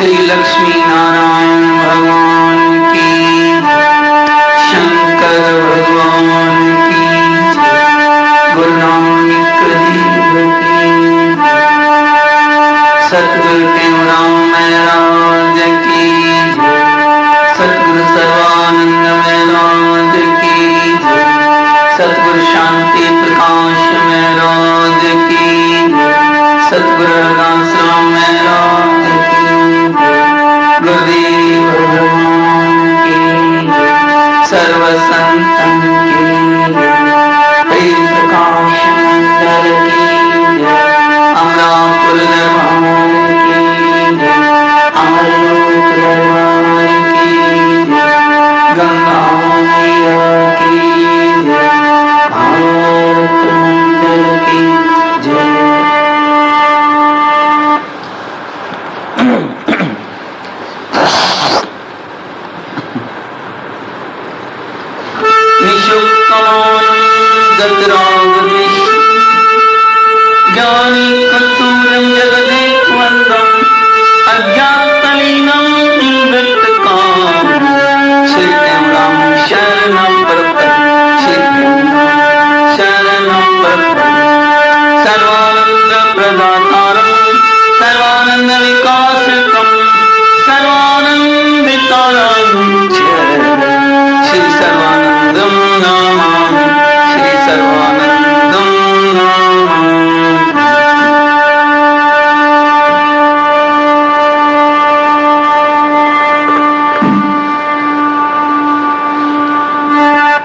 श्री लक्ष्मी नारायण भगवान की, शंकर भगवान की, गुरु नानक देव की, सतगुरु टेमराम महाराज की, सतगुरु सर्वानंद महाराज की, सतगुरु शांति प्रकाश महाराज की, सतगुरु रघुनाथ राम महाराज की, गुरुदेव भगवान की, सर्व संतन की, प्रेम प्रकाश मंडल की, अमरापुर दरबार की, अमरलोक दरबार की, गंगा मैया की, भारत मंडल की जय। ज्ञानी कस्तूरम जगदेक वंदम अज्ञातलीनम इंद्रतकाम श्री टेमराम शरणम प्रपन्न श्री टेमराम शरणम प्रपन्न सर्वानंद प्रदातारम सर्वानंद विकासकम सर्वानंदितारम श्री सर्वानंदम नमामि श्री सर्वानंदम नमामि।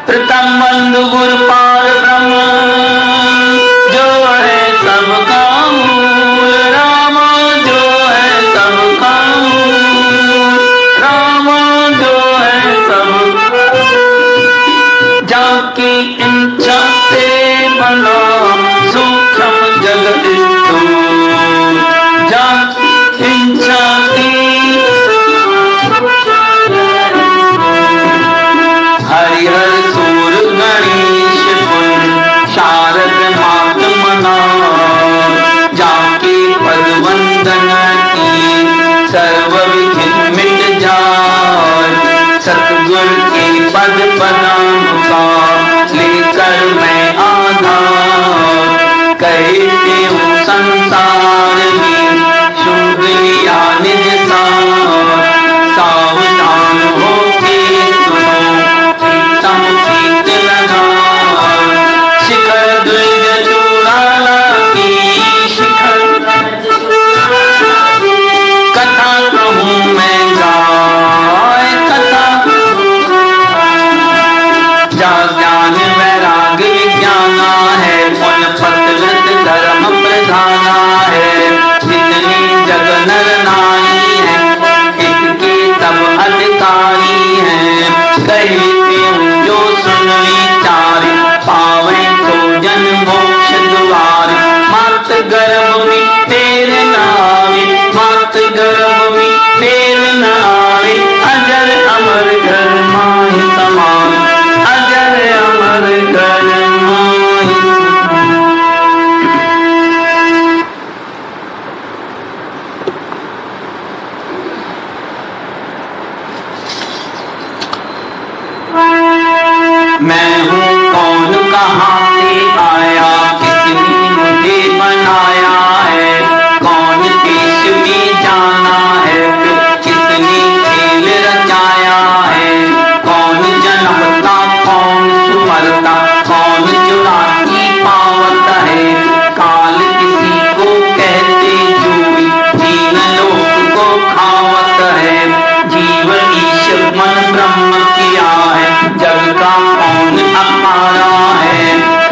प्रथम बंधु गुरु पार ब्रह्म जो है सबका मूल, राम जो है सबका मूल, राम जो है सब जाकी इच्छा से बना सूक्ष्म जगत स्थूल, जाकी इच्छा की हरिहर सूर गणेश पुन शारद मात मना, जाके पद वंदन की सर्व विघ्न मिट जाए, सतगुर के पद पदानुसार लेकर मैं आधार, कहते हूँ संसार में शुभ लिया निज सार, सावधान होके सुनो प्रीतम प्रीत लगा, शिखर द्विज चूड़ाला की शिखर कथा कहूँ मैं गाय कथा, जा ज्ञान वैराग विज्ञाना है, पुन पत्रत धर्म प्रधाना है, जितनी जग नर नारी है इसके सब अधिकारी है, कहते हूँ जो सुन विचार पावे तो जन मोक्ष द्वार, मात गर्भ में तेरे नावे, मात गर्भ में तेरे नावे, अजर अमर घर माही समान, अजर अमर घर माही मैं हूँ कौन कहाँ से आया, किसने मुझे बनाया है, कौन देश में जाना है, किसने खेल रचाया है, कौन जन्मता कौन सुमरता, कौन चुराती पावत है, काल किसी को कहते जूही, जीव लोक को खावत है, जीव ईश्वर मन ब्रह्म किया है, जग का कौन अपारा है,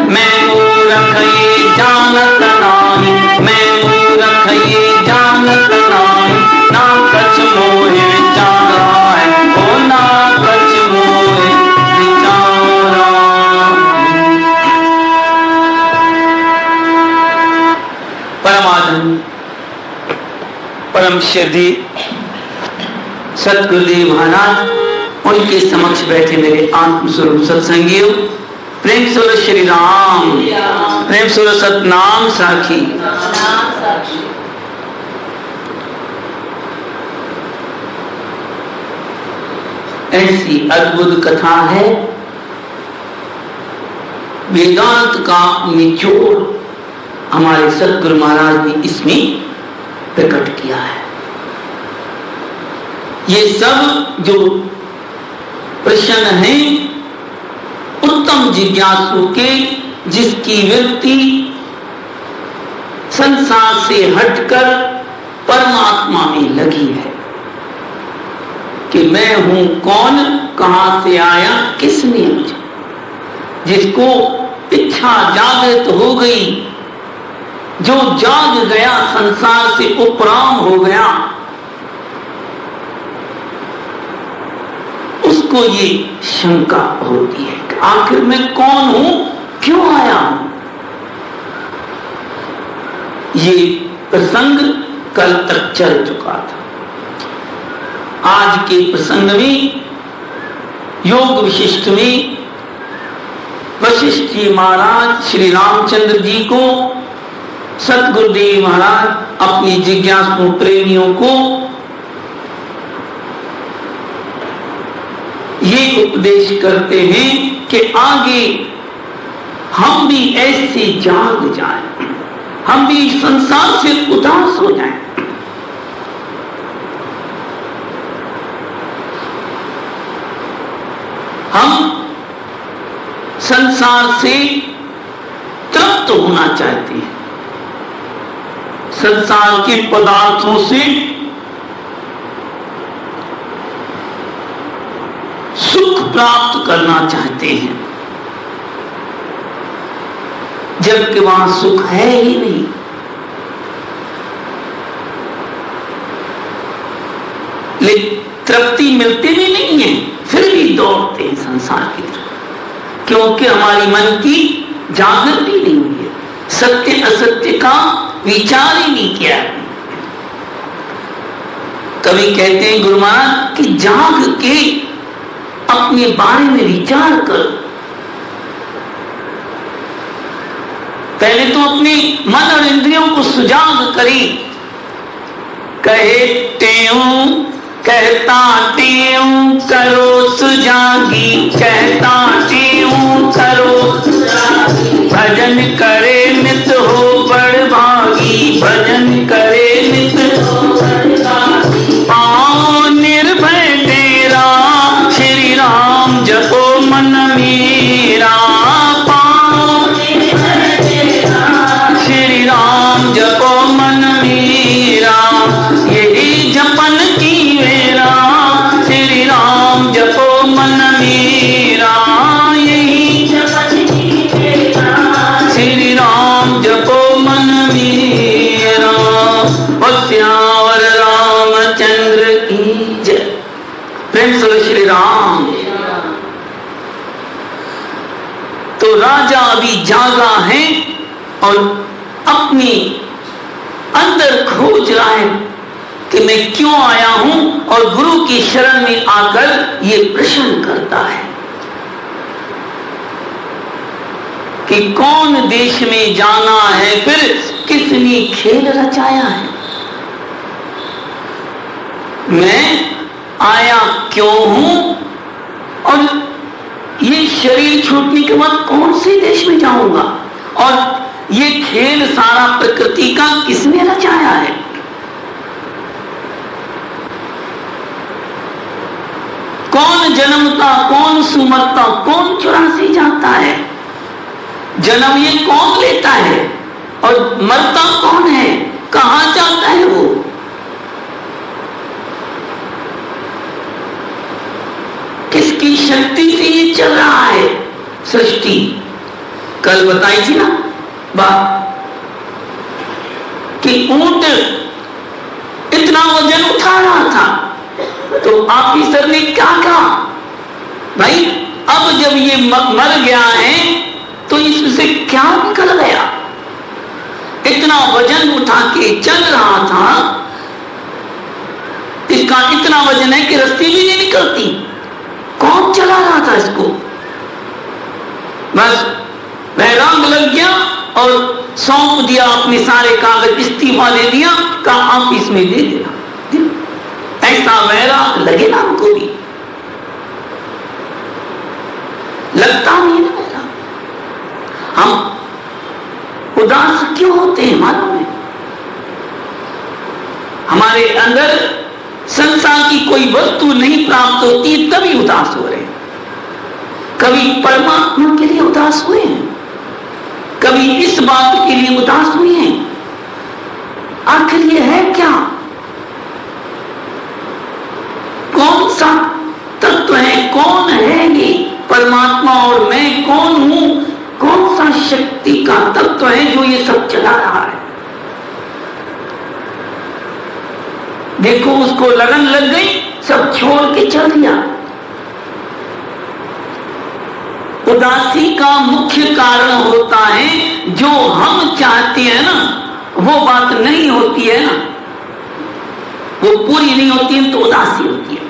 मैं मूर्ख ये जानत नाही, मैं मूर्ख ये जानत नाही, ना कछ मोहे विचारा है, ओ ना कछ मोहे विचारा। परमानंद परम श्रद्धेय सतगुरुदेव महाराज, उनके समक्ष बैठे मेरे आत्म स्वरूप सत्संगियों, प्रेम स्वरूप श्री राम, प्रेम स्वरूप सतनाम साखी, ऐसी अद्भुत कथा है, वेदांत का निचोड़ हमारे सतगुरु महाराज ने इसमें प्रकट किया है। ये सब जो प्रश्न हैं उत्तम जिज्ञासु के, जिसकी वृत्ति संसार से हटकर परमात्मा में लगी है कि मैं हूं कौन, कहां से आया, किसने मुझे, जिसको इच्छा जागृत हो गई, जो जाग गया, संसार से उपराम हो गया, उसको ये शंका होती है कि आखिर मैं कौन हूं, क्यों आया हूं। ये प्रसंग कल तक चल चुका था। आज के प्रसंग में योग विशिष्ट में वशिष्ठ जी महाराज श्री रामचंद्र जी को सतगुरुदेव महाराज अपनी जिज्ञासु प्रेमियों को ये उपदेश करते हैं कि आगे हम भी ऐसे जाग जाएं, हम भी संसार से उदास हो जाएं। हम संसार से तृप्त होना चाहते हैं, संसार के पदार्थों से सुख प्राप्त करना चाहते हैं, जबकि वहां सुख है ही नहीं। लेकिन तृप्ति मिलती भी नहीं है, फिर भी दौड़ते हैं संसार की तरफ, क्योंकि हमारी मन की जागृति नहीं हुई है, सत्य असत्य का विचार ही नहीं किया। कवि कहते हैं गुरु महाराज कि जाग के अपने बारे में विचार करो। पहले तो अपने मन और इंद्रियों को सुजाग करें। कहते हूं कहता हूं करो सुजागी, कहता हूं करो भजन करे नित हो बड़ भागी, भजन करे नित हो बड़ भागी। पाओ निर्भय तेरा श्री राम जपो मन मेरा, पाओ निर्भय तेरा श्री राम जपो मन मेरा। यही जपन की वेरा श्री राम जपो मन मेरा, यही जपन की वेरा श्री राम जपो मन मेरा। और रामचंद्र की जय। प्रेम से श्री राम। तो राजा अभी जागा है और अपनी अंदर खोज रहा है कि मैं क्यों आया हूं, और गुरु की शरण में आकर ये प्रश्न करता है कि कौन देश में जाना है, फिर किसने खेल रचाया है, मैं आया क्यों हूं, और ये शरीर छूटने के बाद कौन से देश में जाऊंगा, और ये खेल सारा प्रकृति का किसने रचाया है। कौन जन्मता, कौन सुमरता, कौन चुरासी जाता है, जन्म ये कौन लेता है और मरता कौन है, कहां जाता है वो। किसकी शक्ति से ये चल रहा है सृष्टि। कल बताई थी ना बात कि ऊंट इतना वजन उठा रहा था, तो ऑफिसर ने क्या कहा, भाई अब जब ये मर गया है तो इससे क्या निकल गया, इतना वजन उठा के चल रहा था, इसका इतना वजन है कि रस्सी भी नहीं निकलती, कौन चला रहा था इसको। बस वैराग लग गया और सौंप दिया अपने सारे कागज, इस्तीफा दे दिया, कहा ऑफिस में दे देना। ऐसा वैराग लगे ना हमको भी, लगता नहीं ना मेरा। हम उदास क्यों होते हैं मालूम है? हमारे अंदर संसार की कोई वस्तु नहीं प्राप्त होती तभी उदास हो रहे हैं। कभी परमात्मा के लिए उदास हुए हैं, कभी इस बात के लिए उदास हुए हैं। आखिर ये है क्या? कौन सा तत्व है? कौन है ये परमात्मा और मैं कौन हूं? कौन सा शक्ति का तत्व है जो ये सब चला रहा है? देखो, उसको लगन लग गई, सब छोड़ के चल दिया। उदासी का मुख्य कारण होता है जो हम चाहते हैं ना, वो बात नहीं होती है ना, वो पूरी नहीं होती है तो उदासी होती है।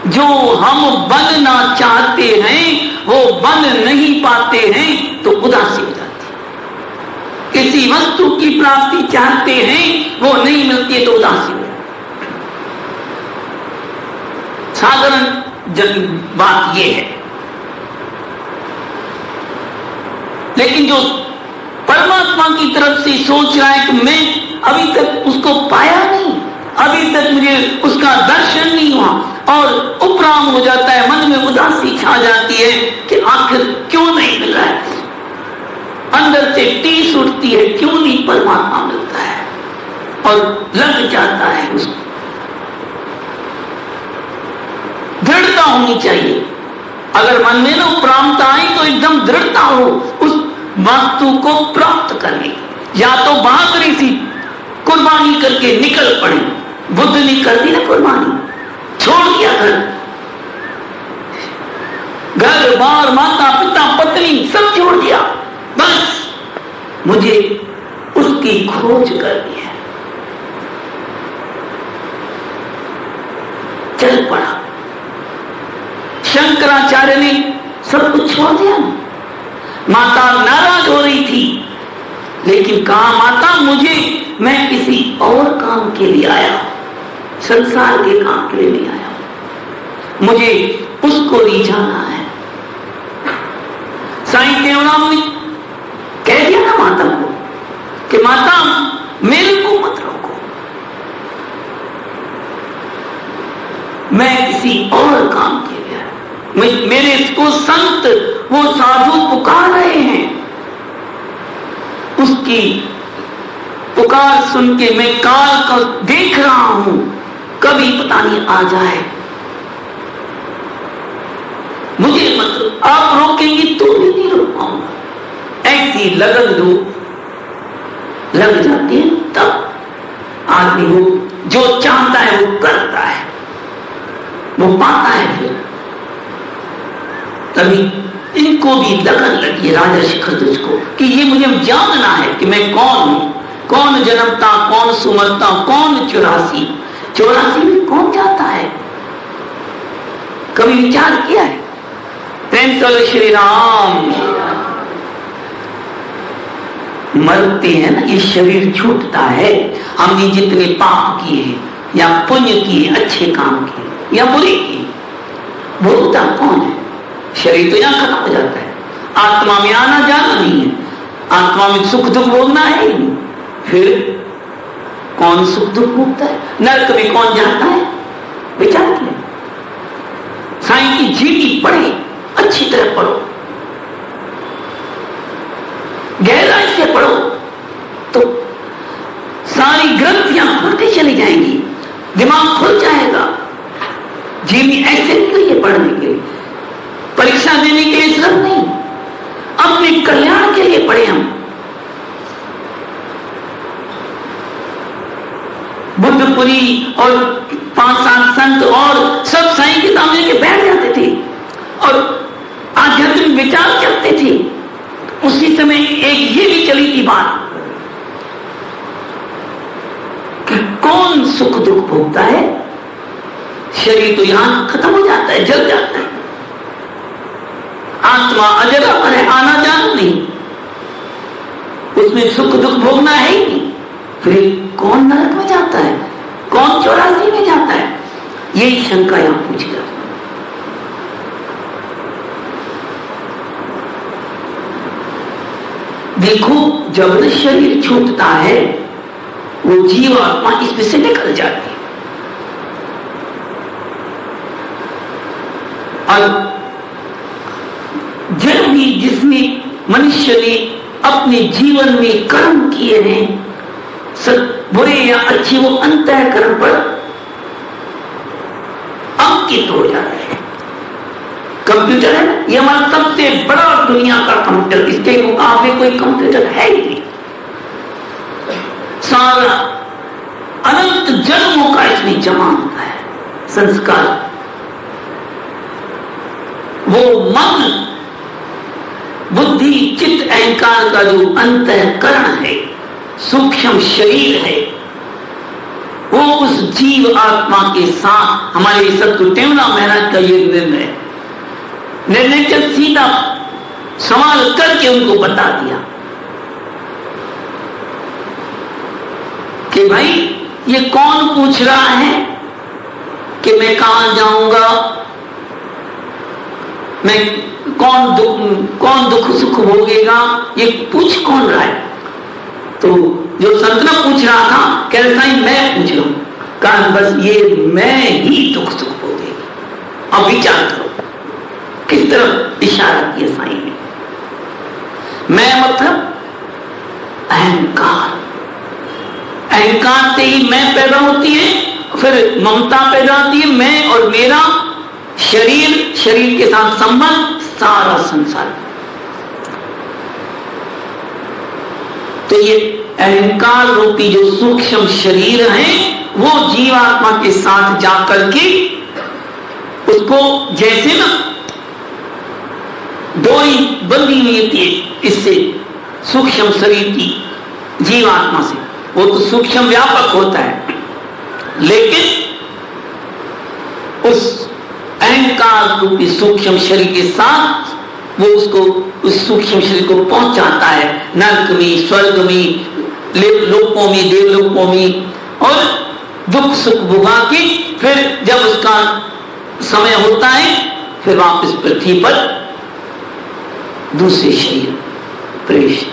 जो हम बनना चाहते हैं वो बन नहीं पाते हैं तो उदासी हो जाती है। किसी वस्तु की प्राप्ति चाहते हैं वो नहीं मिलती है तो उदासी हो जाती है। साधारण बात यह है। लेकिन जो परमात्मा की तरफ से सोच रहा है कि मैं अभी तक उसको पाया नहीं, अभी तक मुझे उसका दर्शन नहीं हुआ, और उपराम हो जाता है, मन में उदासी छा जाती है कि आखिर क्यों नहीं मिल रहा है। अंदर से टीस उठती है, क्यों नहीं परमात्मा मिलता है, और लग जाता है उसको। दृढ़ता होनी चाहिए। अगर मन में ना उपरामता आए तो एकदम दृढ़ता हो उस वस्तु को प्राप्त करने, या तो बहादुरी सी कुर्बानी करके निकल पड़े। बुद्ध ने कर दी ना कुर्बानी, छोड़ दिया घर बार, माता पिता पत्नी सब छोड़ दिया, बस मुझे उसकी खोज करनी है। चल पड़ा। शंकराचार्य ने सब कुछ छोड़ दिया। माता नाराज हो रही थी, लेकिन कहा माता मैं किसी और काम के लिए आया, संसार के काम के लिए नहीं आया, मुझे उसको रिझाना है। साईं देवराम ने कह दिया ना माता को कि माता मेरे को मत रोको, मैं किसी और काम के लिए आया। मेरे को संत वो साधु पुकार रहे हैं, उसकी पुकार सुन के मैं काल को देख रहा हूं, कभी पता नहीं आ जाए, मुझे मत, आप रोकेंगे तो भी नहीं रोक पाऊंगा। ऐसी लगन दो लग जाती है, तब आदमी वो जो चाहता है वो करता है, वो पाता है। फिर तभी इनको भी लगन लगी राजा शिखरध्वज को कि ये मुझे जानना है कि मैं कौन हूं, कौन जन्मता, कौन सुमरता, कौन 84 में कौन जाता है? कभी विचार किया है? प्रेम से श्री राम। मरते हैं ना, ये शरीर छूटता है। हमने जितने पाप किए या पुण्य किए, अच्छे काम किए या बुरे किए, भोगता कौन है? शरीर तो यहां खत्म हो जाता है, आत्मा में आना जाना नहीं है, आत्मा में सुख दुख भोगना है ही नहीं। फिर कौन सुख दुख भोगता है? नरक में कौन जाता है? विचार किया। साईं की जीवी पढ़े, अच्छी तरह पढ़ो, गहराई से पढ़ो, तो सारी ग्रंथियां खुलती चली जाएंगी, दिमाग खुल जाएगा। जीवी ऐसे नहीं है पढ़ने के लिए, परीक्षा देने के लिए सिर्फ नहीं, अपने कल्याण के लिए पढ़े हम। बुद्धपुरी और 5-7 संत और सब साईं के सामने के बैठ जाते थे और आध्यात्मिक विचार चलते थे। उसी समय एक ये भी चली थी बात कि कौन सुख दुख भोगता है? शरीर तो यहां खत्म हो जाता है, जल जाता है, आत्मा अजर अमर है, आना जाना नहीं, उसमें सुख दुख भोगना है ही नहीं। फिर कौन नरक में जाता है, कौन 84 में जाता है? यही शंका यहां पूछी जाती। देखो, जब शरीर छूटता है वो जीव आत्मा इसमें से निकल जाती है। और जब भी जिसने मनुष्य ने अपने जीवन में कर्म किए हैं, बुरे या अच्छे, वो अंतःकरण पर अंकित हो जाते हैं। कंप्यूटर है ना, ये हमारा सबसे बड़ा दुनिया का कंप्यूटर, इसके मुकाबले कोई कंप्यूटर है ही नहीं। सारा अनंत जन्मों का इसमें जमा होता है संस्कार। वो मन, बुद्धि, चित्त, अहंकार का जो अंतःकरण है, सूक्ष्म शरीर है, वो उस जीव आत्मा के साथ हमारे सतगुरुदेवना महाराज का ये निर्णय चल सीधा सवाल करके उनको बता दिया कि भाई ये कौन पूछ रहा है कि मैं कहां जाऊंगा, मैं कौन दुख सुख भोगेगा, ये पूछ कौन रहा है? तो जो संतना पूछ रहा था, कह रहा था मैं पूछ रहा हूं, कारण बस ये मैं ही दुख सुख भोगेगी। अब विचार करो किस तरफ इशारा किया साईं ने। मैं मतलब अहंकार, अहंकार से ही मैं पैदा होती है, फिर ममता पैदा होती है, मैं और मेरा शरीर, शरीर के साथ संबंध, सारा संसार। तो ये अहंकार रूपी जो सूक्ष्म शरीर है, वो जीवात्मा के साथ जाकर के उसको जैसे ना डोरी बंधी हुई होती है इससे सूक्ष्म शरीर की जीवात्मा से, वो तो सूक्ष्म व्यापक होता है, लेकिन उस अहंकार रूपी सूक्ष्म शरीर के साथ वो उसको, उस सूक्ष्म शरीर को पहुंचाता है नरक में, स्वर्ग में, लोकों में, देवलोकों में, और दुख सुख भुगा के फिर जब उसका समय होता है फिर वापस पृथ्वी पर दूसरे शरीर प्रवेश।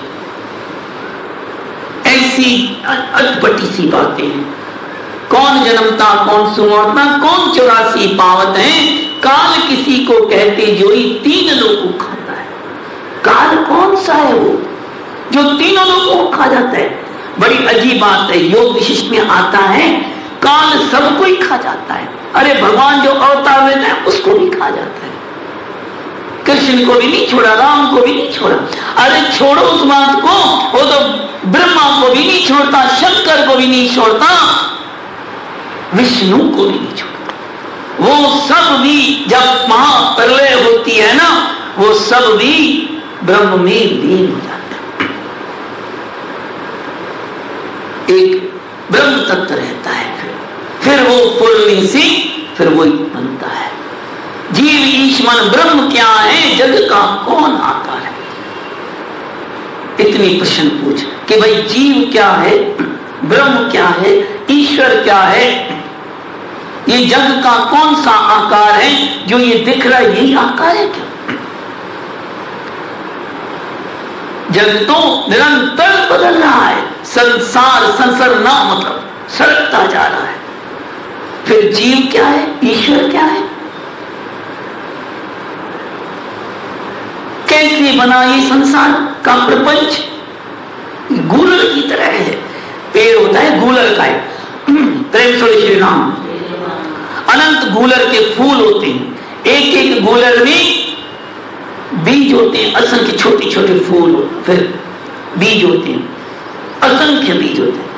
ऐसी अटपटी सी बातें हैं। कौन जन्मता कौन सुमरता, कौन 84 पावत है, काल किसी को कहते जो ही 3 लोगों को खाता है। काल कौन सा है वो जो 3 लोगों को खा जाता है? बड़ी अजीब बात है। योग विशिष्ट में आता है काल सबको ही खा जाता है। अरे भगवान जो अवतार लेते हैं उसको भी खा जाता है। कृष्ण को भी नहीं छोड़ा, राम को भी नहीं छोड़ा। अरे छोड़ो उस बात को, वो तो ब्रह्मा को भी नहीं छोड़ता, शंकर को भी नहीं छोड़ता, विष्णु को भी नहीं छोड़ता। वो सब भी जब महाप्रलय होती है ना, वो सब भी ब्रह्म में लीन हो जाता है। एक ब्रह्म तत्व रहता है, फिर वो पूर्णी से फिर वही बनता है। जीव ईश्वर ब्रह्म क्या है, जग का कौन आकार है? इतनी प्रश्न पूछ कि भाई जीव क्या है, ब्रह्म क्या है, ईश्वर क्या है, ये जग का कौन सा आकार है? जो ये दिख रहा है यही आकार है क्या? जग तो निरंतर बदल रहा है, संसार संसरना मतलब सरकता जा रहा है। फिर जीव क्या है, ईश्वर क्या है? कैसे बना ये संसार का प्रपंच? गूलर की तरह है। पेड़ होता है गूलर का, प्रेम से श्री राम, अनंत गूलर के फूल होते हैं। एक एक गूलर में बीज होते हैं, असंख्य छोटे छोटे फूल, फिर बीज होते हैं, असंख्य बीज होते हैं।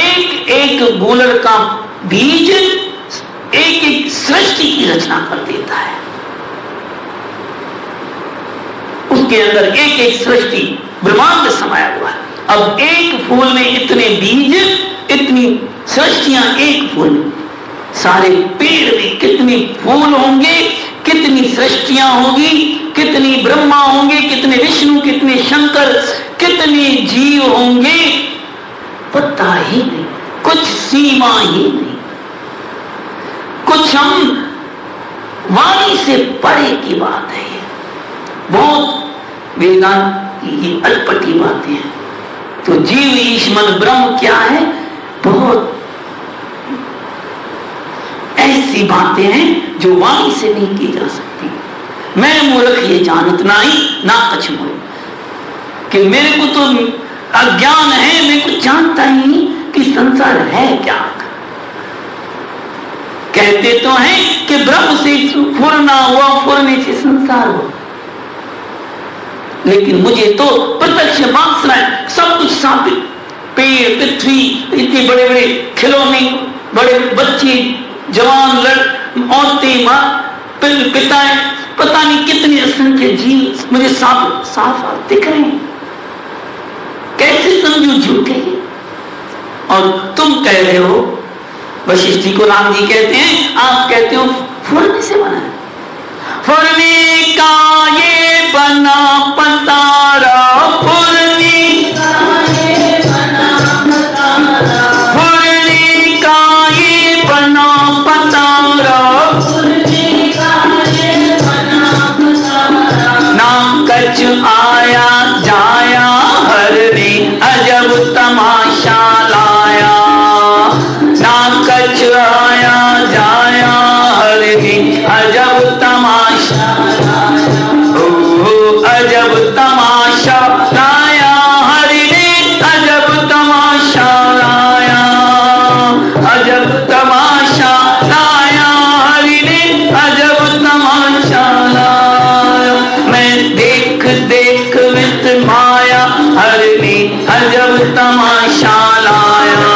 एक एक गूलर का बीज एक एक सृष्टि की रचना कर देता है। उसके अंदर एक एक सृष्टि ब्रह्मांड समाया हुआ है। अब एक फूल में इतने बीज, इतनी सृष्टियां एक फूल में, सारे पेड़ में कितने फूल होंगे, कितनी सृष्टियां होगी, कितनी ब्रह्मा होंगे, कितने विष्णु, कितने शंकर, कितने जीव होंगे, पता ही नहीं, कुछ सीमा ही नहीं। कुछ हम वाणी से परे की बात है। बहुत वेदांत ये अटपटी बातें हैं। तो जीव ईश मन ब्रह्म क्या है, बहुत ऐसी बातें हैं जो वाणी से नहीं की जा सकती। मैं मूर्ख ये जानत नहीं ना कछ मोय, कि मेरे को तो अज्ञान है, मैं कुछ जानता ही नहीं कि संसार है क्या। कहते तो हैं कि ब्रह्म से फुरना हुआ, फुरने से संसार हुआ, लेकिन मुझे तो प्रत्यक्ष बात सुनाए, सब कुछ साबित, पेड़, पृथ्वी, इतने बड़े बड़े खिलौने, बड़े बच्चे, जवान औरतें, माँ, पिताएं, पता नहीं कितने असंख्य जीव मुझे साफ साफ दिख रहे हैं। कैसे समझो झूठे? और तुम कह रहे हो, वशिष्ठ जी को राम जी कहते हैं, आप कहते हो फुरने से बना है। फुरने का ये बना पतारा, फुरने का ये बना पतारा, फुरने का ये बना पतारा, फुरने का ये बना पतारा, ना कछ आया जाया हरने अजब तमाशा लाया, ना कछ आया जाया हरने अजब तमाशा लाया, ओ अजब तमाशा लाया हरने अजब तमाशा लाया, अजब तमाशा लाया हरने अजब तमाशा लाया, मैं देख देख वित माया हरने अजब तमाशा लाया,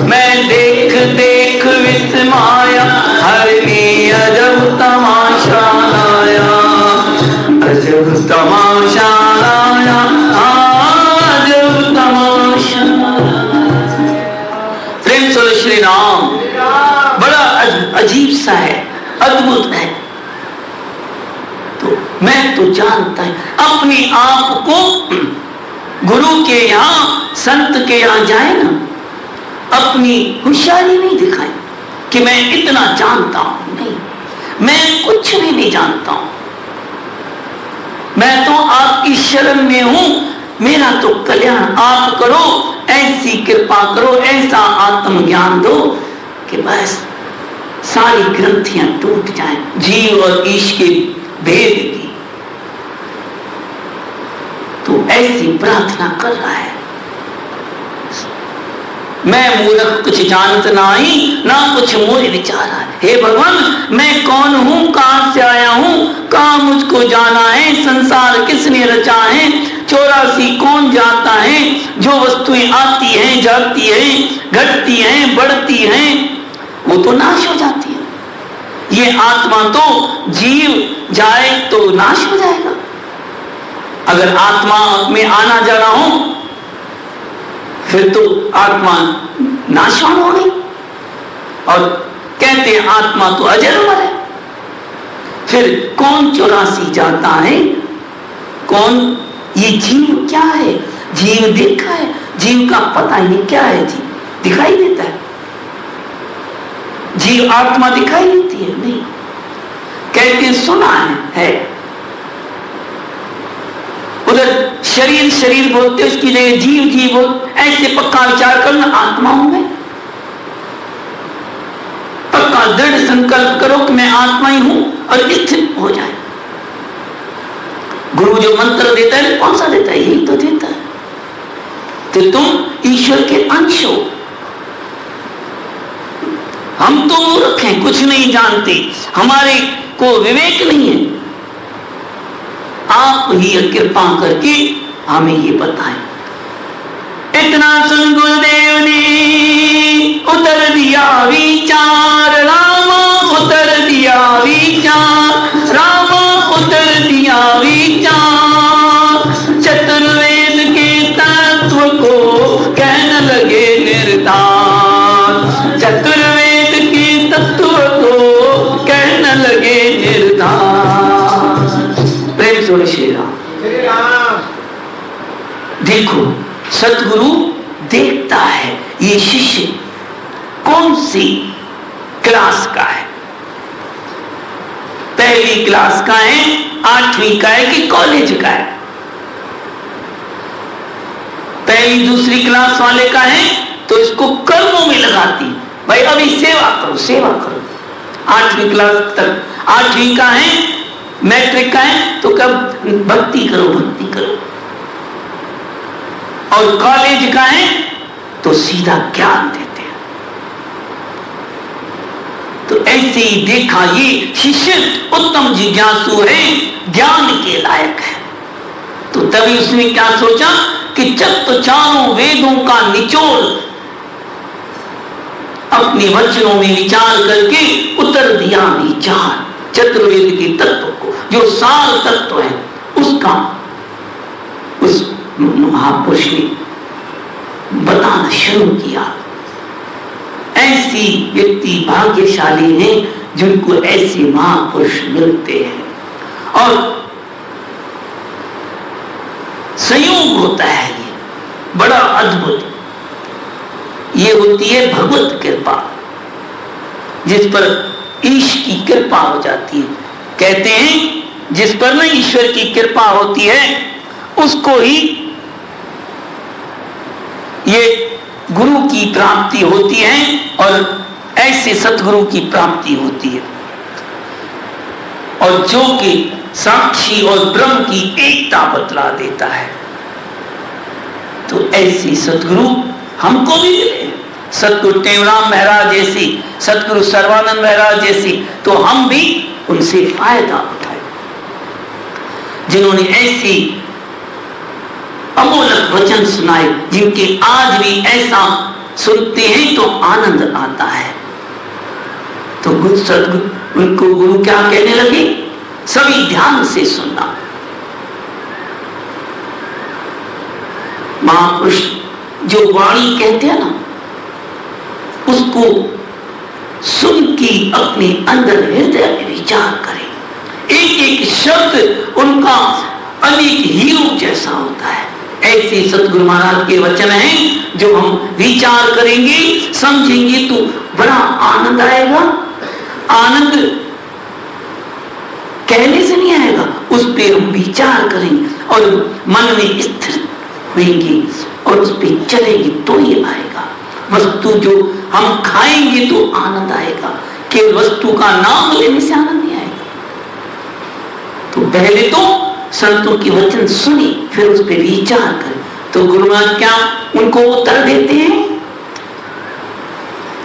मैं देख देख वित माया हरने अजब तमाशा लाया, अजब तमाशा लाया, अजब तमाशा। प्रेम से श्री राम, बड़ा अजीब सा है, अद्भुत है। तो मैं तो जानता है, अपने आप को गुरु के यहाँ, संत के यहाँ जाए ना, अपनी होशियारी नहीं दिखाए कि मैं इतना जानता हूं, नहीं, मैं कुछ भी नहीं जानता हूं, मैं तो आपकी शरण में हूं, मेरा तो कल्याण आप करो, ऐसी कृपा करो, ऐसा आत्मज्ञान दो कि बस सारी ग्रंथियां टूट जाएं, जीव और ईश के भेद की। तो ऐसी प्रार्थना कर रहा है। मैं मूर्ख कुछ जानत नहीं, ना कुछ मोह विचार है। हे भगवान, मैं कौन हूँ, कहां से आया हूँ, कहां मुझको जाना है, संसार किसने रचा है, 84 कौन जाता है, जो वस्तुएं आती हैं, जाती हैं, घटती हैं, बढ़ती हैं, वो तो नाश हो जाती है। ये आत्मा तो जीव जाए तो नाश हो जाएगा। अगर आत्मा में आना जाना हो फिर तो आत्मा नाशवान हो गई, और कहते हैं आत्मा तो अजर अमर है। फिर कौन 84 जाता है, कौन, ये जीव क्या है, जीव देखा है, जीव का पता ही नहीं क्या है, जीव दिखाई देता है, जीव आत्मा दिखाई देती है नहीं, कहते हैं सुना है। उधर शरीर शरीर बोलते, उसकी जगह जीव जीव बोल, ऐसे पक्का विचार करना, आत्मा हूं मैं, पक्का दृढ़ संकल्प करो कि मैं आत्मा ही हूं और स्थिर हो जाए। गुरु जो मंत्र देता है, कौन सा देता है, यही तो देता है। तो तुम ईश्वर के अंश हो। हम तो मूर्ख हैं, कुछ नहीं जानते, हमारे को विवेक नहीं है। आप ही कृपा करके हमें ये बताएं। इतना सुन गुरुदेव ने उतर दिया विचार, रामा उतर दिया विचार, रामा उतर दिया विचार, चतुर्वेद के तत्व को कहने लगे निर्धार, चतुर्वेद के तत्व को कहने लगे निर्धार। प्रेम से श्री राम। देखो, सतगुरु देखता है ये शिष्य कौन सी क्लास का है, पहली क्लास का है, 8वीं का है कि कॉलेज का है। पहली दूसरी क्लास वाले का है तो इसको कर्मों में लगाती, भाई अभी सेवा करो सेवा करो। 8वीं क्लास तक, 8वीं का है, मैट्रिक का है तो कब भक्ति करो भक्ति करो। और कॉलेज का है तो सीधा ज्ञान देते हैं। तो ऐसे ही देखा ये शिष्य उत्तम जिज्ञासु है, ज्ञान के लायक है। तो तभी उसने क्या सोचा कि चारों वेदों का निचोड़ अपने वचनों में विचार करके उतर दिया विचार चतुर्वेद के तत्व को, जो सार तत्व है उसका उस महापुरुष ने बताना शुरू किया। ऐसी व्यक्ति भाग्यशाली हैं जिनको ऐसे महापुरुष मिलते हैं। और संयोग होता है ये बड़ा अद्भुत, ये होती है भगवत कृपा, जिस पर ईश की कृपा हो जाती है। कहते हैं जिस पर ना ईश्वर की कृपा होती है उसको ही ये गुरु की प्राप्ति होती है और ऐसे सतगुरु की प्राप्ति होती है। और जो कि साक्षी और ब्रह्म की एकता बतला देता है। तो ऐसी सतगुरु हमको भी मिले, सतगुरु टेवराम महाराज जैसी, सतगुरु सर्वानंद महाराज जैसी, तो हम भी उनसे फायदा उठाए, जिन्होंने ऐसी अमोलक वचन सुनाए, जिनके आज भी ऐसा सुनते हैं तो आनंद आता है। तो सतगुरु उनको गुरु क्या कहने लगे, सभी ध्यान से सुनना। महापुरुष जो वाणी कहते हैं ना, उसको सुन के अपने अंदर हृदय में विचार करें। एक एक शब्द उनका अनेक हीरो जैसा होता है। ऐसे सतगुरु महाराज के वचन हैं जो हम विचार करेंगे, समझेंगे तो बड़ा आनंद आएगा। आनंद कहने से नहीं आएगा, उस पर हम विचार करेंगे और मन में स्थिर होंगे और उस पर चलेंगे तो ये आएगा। वस्तु जो हम खाएंगे तो आनंद आएगा, केवल वस्तु का नाम लेने से आनंद नहीं आएगा। तो पहले तो संतों के वचन सुनी, फिर उस पर विचार करें। तो गुरु महाराज क्या उनको उत्तर देते हैं,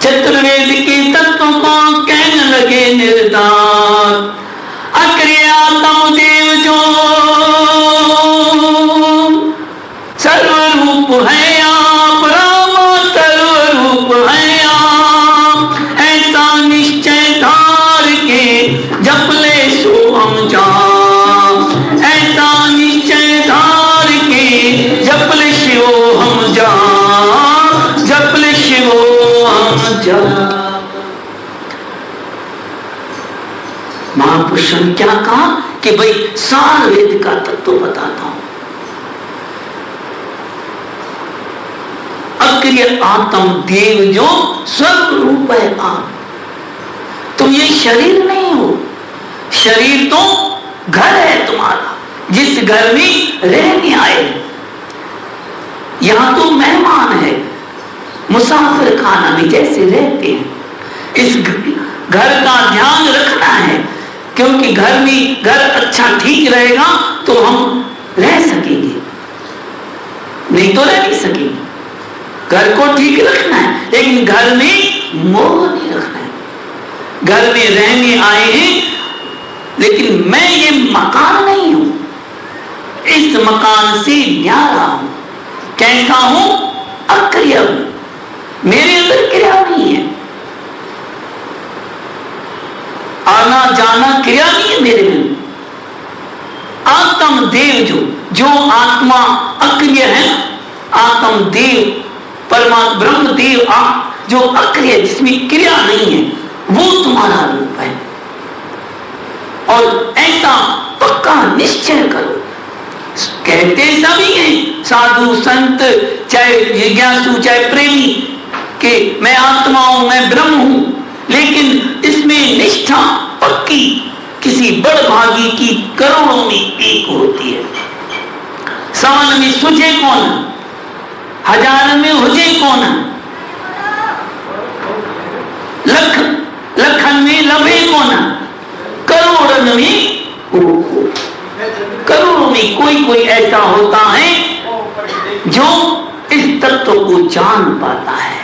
चतुर्वेद के तत्व को कहने लगे निर्दार, अक्रियात्म देव जो सर्वरूप है आप, राम सर्वरूप है आप, ऐसा निश्चय धार के जप ले सो हम जा, ऐसा निश्चय धार के जप ले शिवो हम जा, जप ले शिवो हम जा। महापुरुष ने क्या कहा कि भाई सार वेद का तत्व बताता हूं। अक्रिय आत्म देव जो स्वरूप है आप, तुम ये शरीर नहीं हो, शरीर तो घर है तुम्हारा, जिस घर में रहने आए। यहां तो मेहमान है, मुसाफिर खाना में जैसे रहते हैं। इस घर का ध्यान रखना है, क्योंकि घर में घर अच्छा ठीक रहेगा तो हम रह सकेंगे, नहीं तो रह नहीं सकेंगे। घर को ठीक रखना है, लेकिन घर में मोह नहीं रखना है। घर में रहने आए हैं, लेकिन मैं ये मकान नहीं हूं, इस मकान से न्यारा हूं। कैसा हूं? अक्रिय हूं, मेरे अंदर क्रिया नहीं है, आना जाना क्रिया नहीं है मेरे में। आत्म देव जो आत्मा अक्रिय है, आत्म देव परमात्मा ब्रह्म देव आप जो अक्रिय, जिसमें क्रिया नहीं है, वो तुम्हारा रूप है। और ऐसा पक्का निश्चय करो। कहते सभी हैं साधु संत, चाहे जिज्ञासु चाहे प्रेमी, कि मैं आत्मा हूं, मैं ब्रह्म हूं, लेकिन इसमें निष्ठा पक्की किसी बड़भागी की करोड़ों में एक होती है। सवन में सुझे कौन? हजार में हुजे कौन, लख लखन में लभे कौन, करोड़न में करोड़ों में कोई कोई ऐसा होता है जो इस तत्व को जान पाता है।